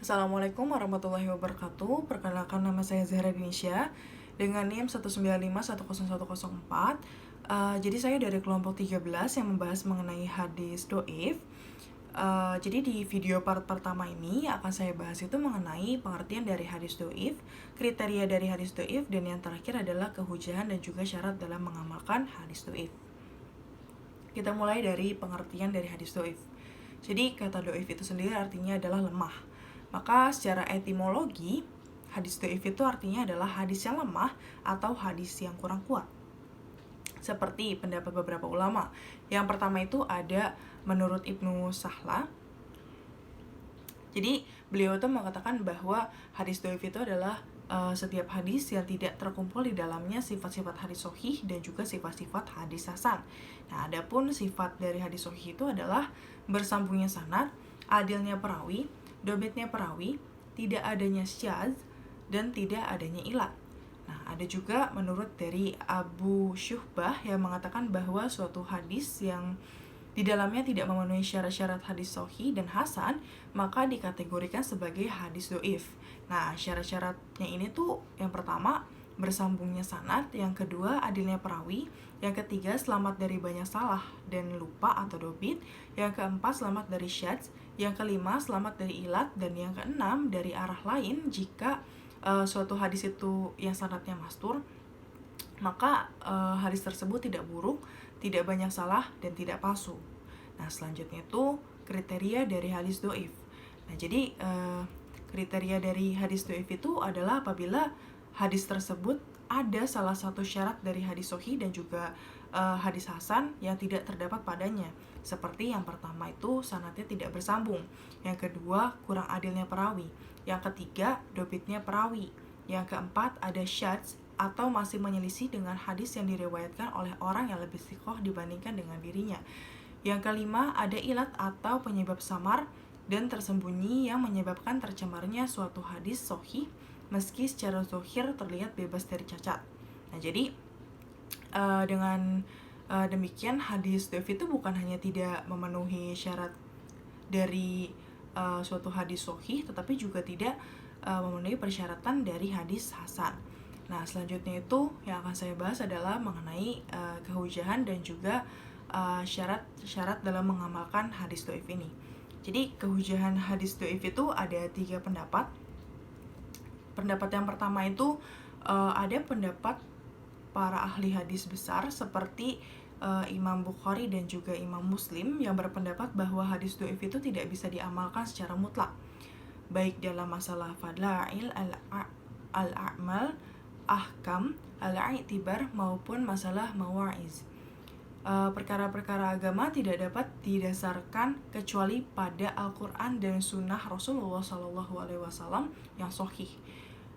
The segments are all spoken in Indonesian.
Assalamualaikum warahmatullahi wabarakatuh. Perkenalkan, nama saya Zahra Dinisha dengan NIM 195101004. Jadi saya dari kelompok 13 yang membahas mengenai hadis doif. Jadi di video part pertama ini akan saya bahas itu mengenai pengertian dari hadis doif, kriteria dari hadis doif, dan yang terakhir adalah kehujahan dan juga syarat dalam mengamalkan hadis doif. Kita mulai dari pengertian dari hadis doif. Jadi kata doif itu sendiri artinya adalah lemah. Maka secara etimologi, hadis doif itu artinya adalah hadis yang lemah atau hadis yang kurang kuat. Seperti pendapat beberapa ulama. Yang pertama itu ada menurut Ibnu Sahla. Jadi beliau itu mengatakan bahwa hadis doif itu adalah setiap hadis yang tidak terkumpul di dalamnya sifat-sifat hadis sahih dan juga sifat-sifat hadis hasan. Nah, adapun sifat dari hadis sahih itu adalah bersambungnya sanad, adilnya perawi, dobitnya perawi, tidak adanya syadz, dan tidak adanya ilat. Nah, ada juga menurut dari Abu Syuhbah yang mengatakan bahwa suatu hadis yang di dalamnya tidak memenuhi syarat-syarat hadis sahih dan hasan, maka dikategorikan sebagai hadis doif. Nah, syarat-syaratnya ini tuh yang pertama, bersambungnya sanad, yang kedua adilnya perawi, yang ketiga selamat dari banyak salah dan lupa atau dobit, yang keempat selamat dari syadz, yang kelima selamat dari ilat, dan yang keenam dari arah lain. Jika suatu hadis itu yang sanadnya mastur, maka hadis tersebut tidak buruk, tidak banyak salah, dan tidak palsu. Nah, selanjutnya itu kriteria dari hadis doif. Nah, jadi kriteria dari hadis doif itu adalah apabila hadis tersebut ada salah satu syarat dari hadis sahih dan juga hadis hasan yang tidak terdapat padanya. Seperti yang pertama itu sanadnya tidak bersambung, yang kedua kurang adilnya perawi, yang ketiga dobitnya perawi, yang keempat ada syadz atau masih menyelisih dengan hadis yang diriwayatkan oleh orang yang lebih thiqah dibandingkan dengan dirinya. Yang kelima ada ilat atau penyebab samar dan tersembunyi yang menyebabkan tercemarnya suatu hadis sahih meski secara zahir terlihat bebas dari cacat. Nah, jadi dengan demikian hadis doif itu bukan hanya tidak memenuhi syarat dari suatu hadis sahih, tetapi juga tidak memenuhi persyaratan dari hadis hasan. Nah, selanjutnya itu yang akan saya bahas adalah mengenai kehujahan dan juga syarat-syarat dalam mengamalkan hadis doif ini. Jadi kehujahan hadis doif itu ada 3 pendapat. Pendapat yang pertama itu ada pendapat para ahli hadis besar seperti Imam Bukhari dan juga Imam Muslim yang berpendapat bahwa hadis doif itu tidak bisa diamalkan secara mutlak, baik dalam masalah fadla'il, al-a'mal, ahkam, al-i'tibar maupun masalah mawa'iz. Perkara-perkara agama tidak dapat didasarkan kecuali pada Al-Quran dan Sunnah Rasulullah SAW yang sahih.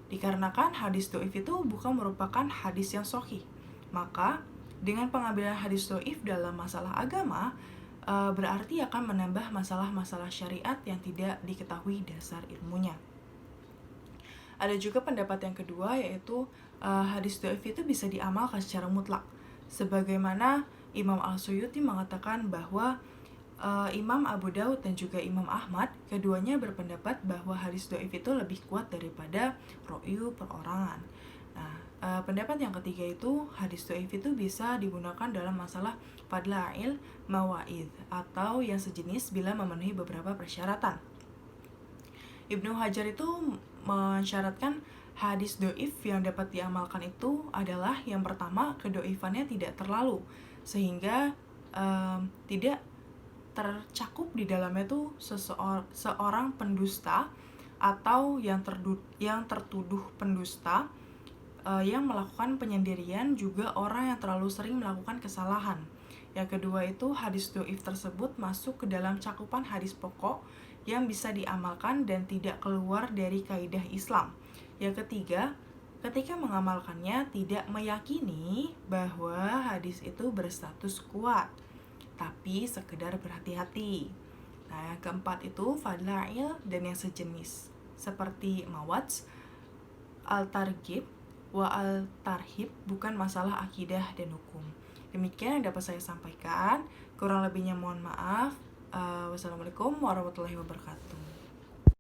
Dikarenakan hadis doif itu bukan merupakan hadis yang sahih, maka dengan pengambilan hadis doif dalam masalah agama berarti akan menambah masalah-masalah syariat yang tidak diketahui dasar ilmunya. Ada juga pendapat yang kedua, yaitu hadis doif itu bisa diamalkan secara mutlak, sebagaimana Imam Al-Suyuti mengatakan bahwa Imam Abu Daud dan juga Imam Ahmad keduanya berpendapat bahwa hadis doif itu lebih kuat daripada ro'yu perorangan. Nah, pendapat yang ketiga itu hadis doif itu bisa digunakan dalam masalah fadla'il mawa'id atau yang sejenis bila memenuhi beberapa persyaratan. Ibnu Hajar itu mensyaratkan hadis doif yang dapat diamalkan itu adalah yang pertama, kedoifannya tidak terlalu sehingga tidak tercakup di dalamnya tuh seorang pendusta atau yang tertuduh pendusta, yang melakukan penyendirian, juga orang yang terlalu sering melakukan kesalahan. Yang kedua itu hadis doif tersebut masuk ke dalam cakupan hadis pokok yang bisa diamalkan dan tidak keluar dari kaidah Islam. Yang ketiga, ketika mengamalkannya tidak meyakini bahwa hadis itu berstatus kuat, tapi sekedar berhati-hati. Nah, yang keempat itu fadla'il dan yang sejenis, seperti mawats, al-targhib, wa al-tarhib, bukan masalah akidah dan hukum. Demikian yang dapat saya sampaikan. Kurang lebihnya mohon maaf. Wassalamualaikum warahmatullahi wabarakatuh.